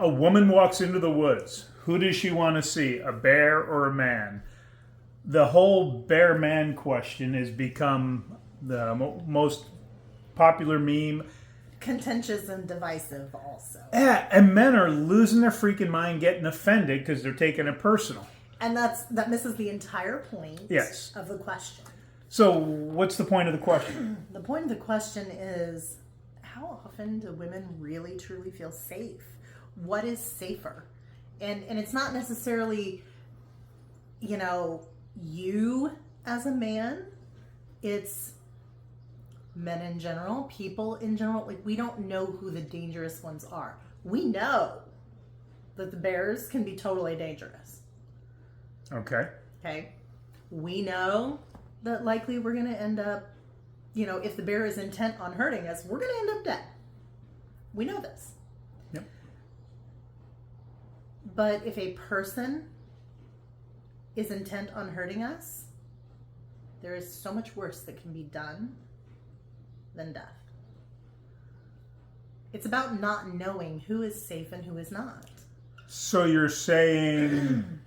A woman walks into the woods. Who does she want to see? A bear or a man? The whole bear man question has become the most popular meme. Contentious and divisive also. Yeah, and men are losing their freaking mind, getting offended because they're taking it personal. And that misses the entire point Yes. of the question. So what's the point of the question? The point of the question is, how often do women really truly feel safe? What is safer? And it's not necessarily, you as a man. It's men in general, people in general. Like, we don't know who the dangerous ones are. We know that the bears can be totally dangerous. Okay. Okay. We know that likely we're going to end up, if the bear is intent on hurting us, we're going to end up dead. We know this. Yep. But if a person is intent on hurting us, there is so much worse that can be done than death. It's about not knowing who is safe and who is not. So you're saying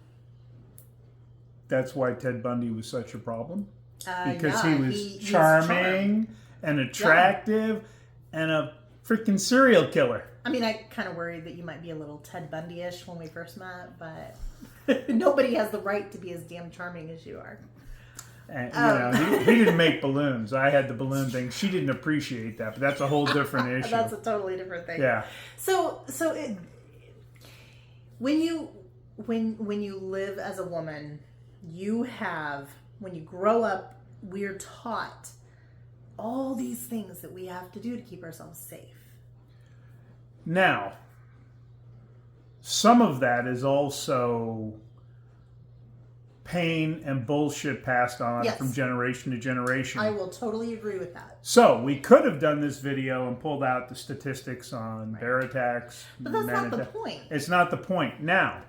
that's why Ted Bundy was such a problem? Because he was charming and attractive and a freaking serial killer. I mean, I kind of worried that you might be a little Ted Bundy-ish when we first met, but nobody has the right to be as damn charming as you are. And, he didn't make balloons. I had the balloon thing. She didn't appreciate that, but that's a whole different issue. That's a totally different thing. Yeah. So when you live as a woman, when you grow up, we're taught all these things that we have to do to keep ourselves safe. Now, some of that is also pain and bullshit passed on from generation to generation. I will totally agree with that. So we could have done this video and pulled out the statistics on bear attacks. But that's not the point. It's not the point. Now,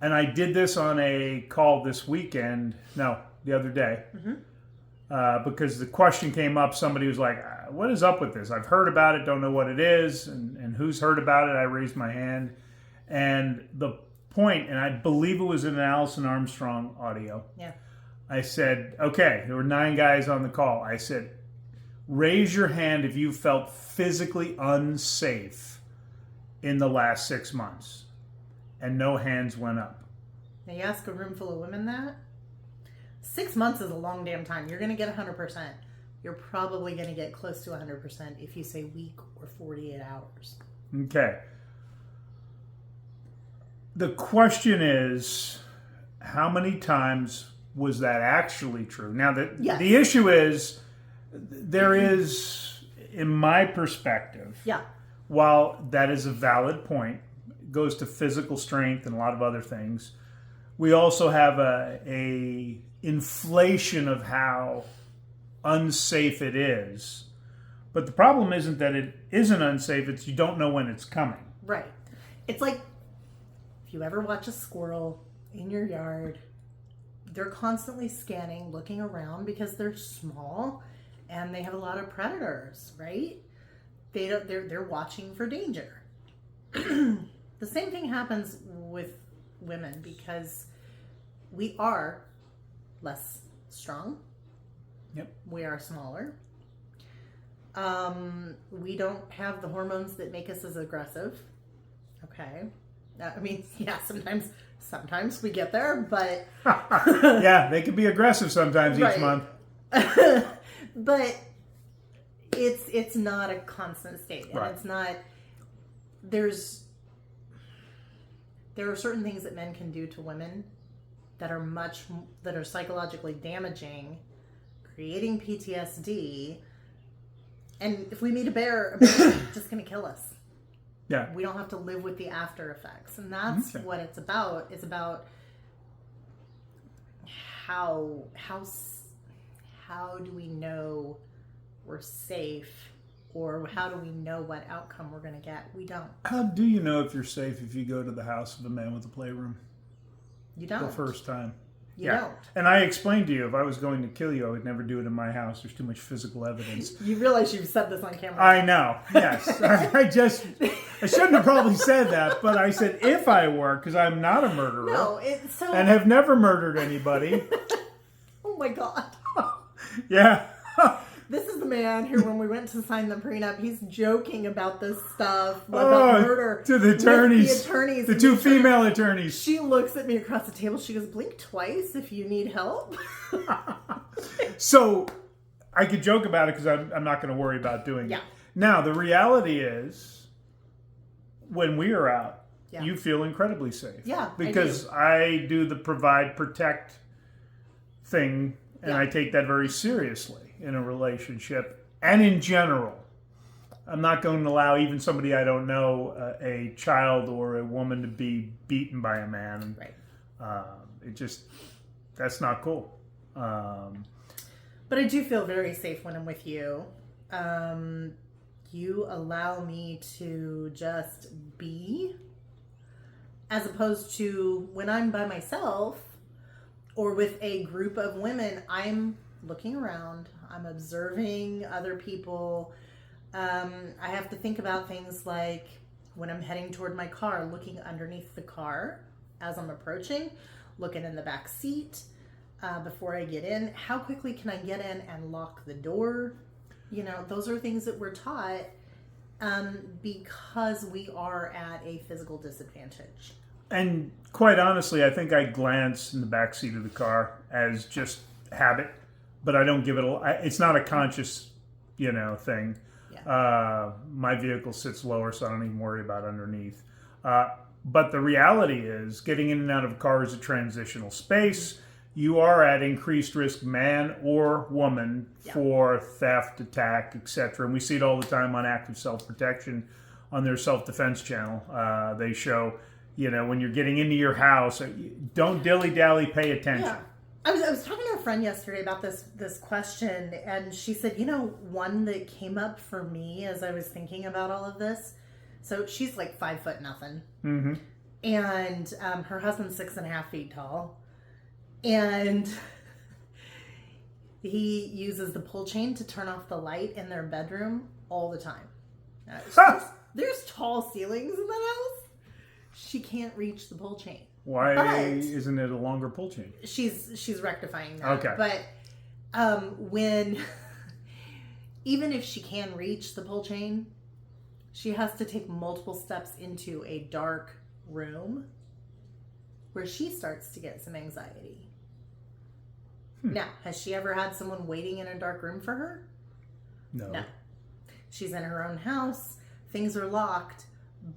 and I did this on a call this weekend, the other day, because the question came up. Somebody was like, what is up with this? I've heard about it, don't know what it is, and who's heard about it? I raised my hand. And the point, and I believe it was in an Allison Armstrong audio. Yeah. I said, okay, there were 9 guys on the call. I said, raise your hand if you felt physically unsafe in the last 6 months. And no hands went up. Now you ask a room full of women that? 6 months is a long damn time. You're going to get 100%. You're probably going to get close to 100% if you say week or 48 hours. Okay. The question is, how many times was that actually true? Now, the issue is, there is, in my perspective, while that is a valid point, it goes to physical strength and a lot of other things, we also have a inflation of how unsafe it is. But the problem isn't that it isn't unsafe, it's you don't know when it's coming. Right. It's like, if you ever watch a squirrel in your yard, they're constantly scanning, looking around because they're small and they have a lot of predators, right? They're watching for danger. The same thing happens with women because we are less strong. Yep. We are smaller. We don't have the hormones that make us as aggressive. Okay. I mean, yeah, sometimes we get there, but yeah, they can be aggressive sometimes each month. But it's not a constant state, and it's not. There are certain things that men can do to women that are psychologically damaging, creating PTSD, and if we meet a bear is just going to kill us. Yeah. We don't have to live with the after effects. And that's what it's about. It's about how do we know we're safe, or how do we know what outcome we're going to get? We don't. How do you know if you're safe if you go to the house of a man with a playroom? You don't. The first time. You don't. And I explained to you, if I was going to kill you, I would never do it in my house. There's too much physical evidence. You realize you've said this on camera. I know. Yes. I just... I shouldn't have probably said that, but I said if I were, because I'm not a murderer. No, it's so... And have never murdered anybody. Oh my God. Yeah. This is the man who, when we went to sign the prenup, he's joking about this stuff, about murder. To the attorneys. The attorneys. The two female attorneys. She looks at me across the table. She goes, blink twice if you need help. So, I could joke about it because I'm not going to worry about doing it. Now, the reality is, when we are out, you feel incredibly safe. Yeah, because I do the provide, protect thing, and I take that very seriously in a relationship and in general. I'm not going to allow even somebody I don't know, a child or a woman, to be beaten by a man. Right. That's not cool. But I do feel very safe when I'm with you. You allow me to just be, as opposed to when I'm by myself or with a group of women, I'm looking around, I'm observing other people. I have to think about things like when I'm heading toward my car, looking underneath the car as I'm approaching, looking in the back seat before I get in. How quickly can I get in and lock the door? You know, those are things that we're taught because we are at a physical disadvantage. And quite honestly, I think I glance in the back seat of the car as just habit, but I don't give it it's not a conscious, thing. Yeah. My vehicle sits lower, so I don't even worry about underneath. But the reality is, getting in and out of a car is a transitional space. You are at increased risk, man or woman, for theft, attack, etc. And we see it all the time on Active Self-Protection on their self-defense channel. They show, when you're getting into your house, don't dilly-dally, pay attention. Yeah. I was talking to a friend yesterday about this question, and she said, one that came up for me as I was thinking about all of this. So she's like 5 foot nothing. Mm-hmm. And her husband's 6.5 feet tall. And he uses the pull chain to turn off the light in their bedroom all the time. There's tall ceilings in that house. She can't reach the pull chain. Why isn't it a longer pull chain? She's rectifying that. Okay. But when even if she can reach the pull chain, she has to take multiple steps into a dark room where she starts to get some anxiety. Now, has she ever had someone waiting in a dark room for her? No. She's in her own house. Things are locked,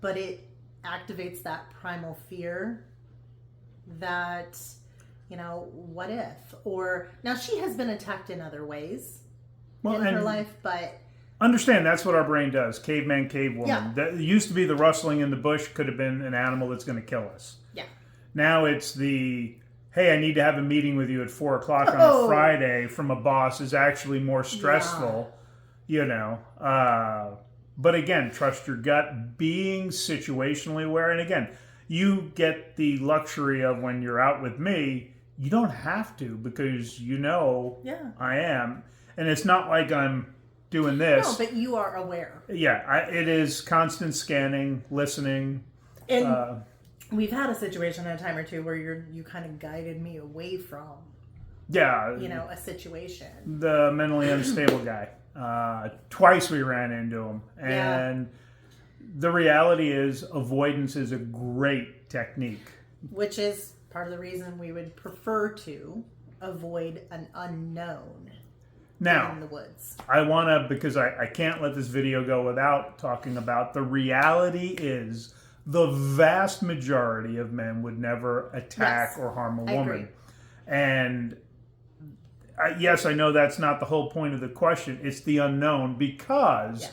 but it activates that primal fear that, what if? Or, now she has been attacked in other ways in her life, but... Understand, that's what our brain does. Caveman, cavewoman. Yeah. That used to be the rustling in the bush could have been an animal that's going to kill us. Yeah. Now it's the, hey, I need to have a meeting with you at 4 o'clock on a Friday from a boss is actually more stressful, But again, trust your gut, being situationally aware. And again, you get the luxury of when you're out with me, you don't have to because I am. And it's not like I'm doing this. No, but you are aware. Yeah, it is constant scanning, listening. And we've had a situation a time or two where you kind of guided me away from, a situation. The mentally unstable guy. Twice we ran into him. And the reality is avoidance is a great technique. Which is part of the reason we would prefer to avoid an unknown. Now, in the woods. I want to, because I can't let this video go without talking about the reality is the vast majority of men would never attack or harm a woman. Agree. And yes, I know that's not the whole point of the question. It's the unknown because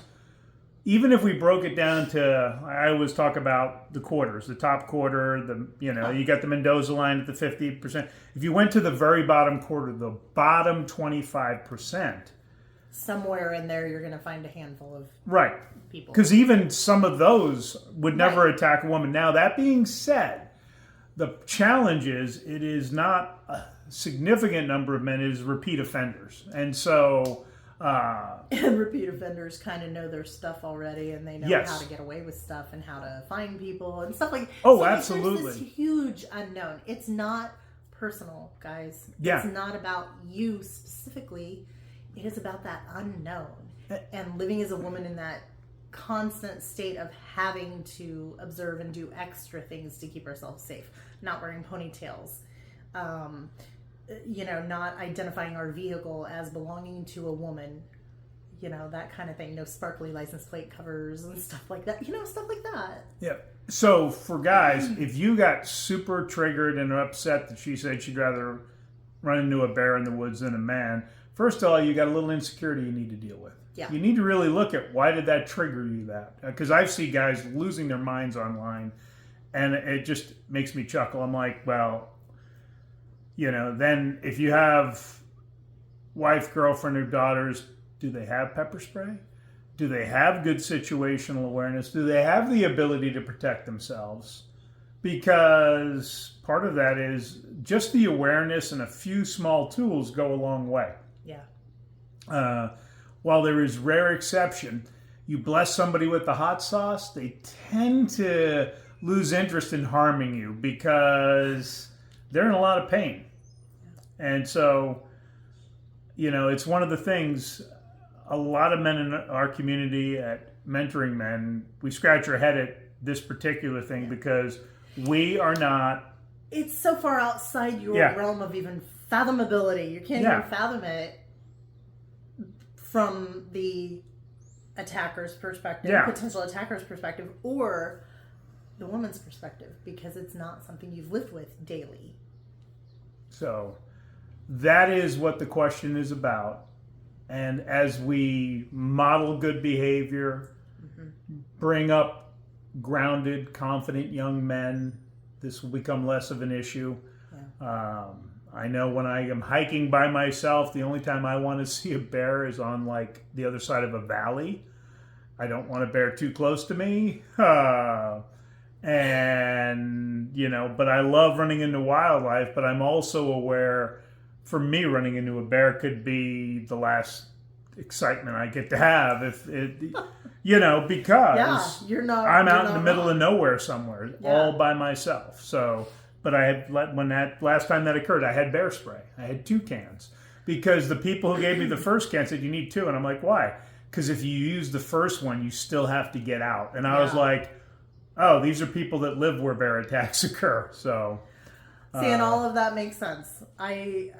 even if we broke it down to, I always talk about the quarters, the top quarter, you got the Mendoza line at the 50%. If you went to the very bottom quarter, the bottom 25%. Somewhere in there, you're going to find a handful of people. Because even some of those would never attack a woman. Now, that being said, the challenge is it is not a significant number of men, it is repeat offenders. And so And repeat offenders kind of know their stuff already, and they know how to get away with stuff and how to find people and stuff like. Oh, so absolutely. There's this huge unknown. It's not personal, guys. Yeah. It's not about you specifically. It is about that unknown and living as a woman in that constant state of having to observe and do extra things to keep ourselves safe. Not wearing ponytails. Not identifying our vehicle as belonging to a woman, that kind of thing. No sparkly license plate covers and stuff like that. Stuff like that. Yeah. So for guys, if you got super triggered and upset that she said she'd rather run into a bear in the woods than a man, first of all, you got a little insecurity you need to deal with. Yeah. You need to really look at why did that trigger you that? Because I see guys losing their minds online, and it just makes me chuckle. I'm like, well, then if you have wife, girlfriend, or daughters, do they have pepper spray? Do they have good situational awareness? Do they have the ability to protect themselves? Because part of that is just the awareness, and a few small tools go a long way. Yeah. While there is rare exception, you bless somebody with the hot sauce, they tend to lose interest in harming you because they're in a lot of pain. And so, it's one of the things, a lot of men in our community at Mentoring Men, we scratch our head at this particular thing because we are not... It's so far outside your realm of even fathomability. You can't even fathom it from the attacker's perspective, potential attacker's perspective, or the woman's perspective, because it's not something you've lived with daily. So that is what the question is about. And as we model good behavior, bring up grounded, confident young men, this will become less of an issue. Yeah. I know when I am hiking by myself, the only time I want to see a bear is on the other side of a valley. I don't want a bear too close to me. And, but I love running into wildlife, but I'm also aware, for me, running into a bear could be the last excitement I get to have if it, because I'm out in the middle of nowhere somewhere, all by myself. So, but last time that occurred, I had bear spray. I had 2 cans because the people who gave me the first can said you need 2, and I'm like, why? Because if you use the first one, you still have to get out. And I was like, oh, these are people that live where bear attacks occur. So, and all of that makes sense. I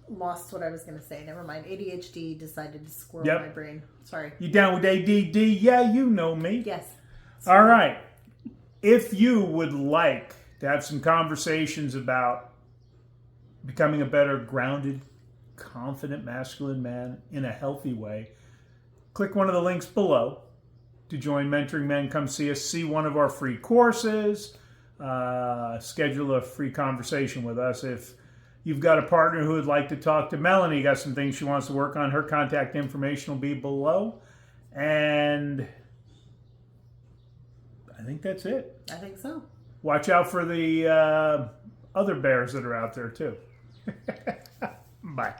lost what I was going to say. Never mind. ADHD decided to squirrel my brain. Sorry. You down with ADD? Yeah, you know me. Yes. All right. If you would like to have some conversations about becoming a better grounded, confident, masculine man in a healthy way, click one of the links below to join Mentoring Men. Come see us, see one of our free courses, schedule a free conversation with us. If you've got a partner who would like to talk to Melanie, got some things she wants to work on, her contact information will be below. And I think that's it. I think so. Watch out for the other bears that are out there too. Bye.